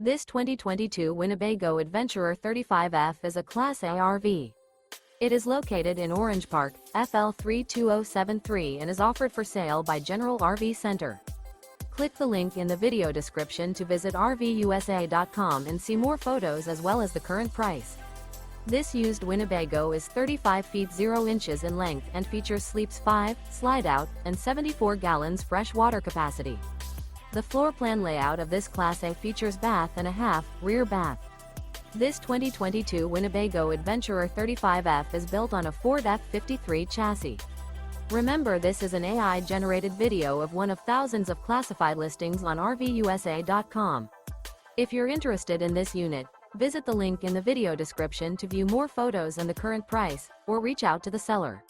This 2022 Winnebago Adventurer 35F is a Class A RV. It is located in Orange Park, FL 32073 and is offered for sale by General RV Center. Click the link in the video description to visit RVUSA.com and see more photos as well as the current price. This used Winnebago is 35 feet 0 inches in length and features sleeps 5, slide-out, and 74 gallons fresh water capacity. The floor plan layout of this Class A features bath and a half, rear bath. This 2022 Winnebago Adventurer 35F is built on a Ford F53 chassis. Remember, this is an AI-generated video of one of thousands of classified listings on RVUSA.com. If you're interested in this unit, visit the link in the video description to view more photos and the current price, or reach out to the seller.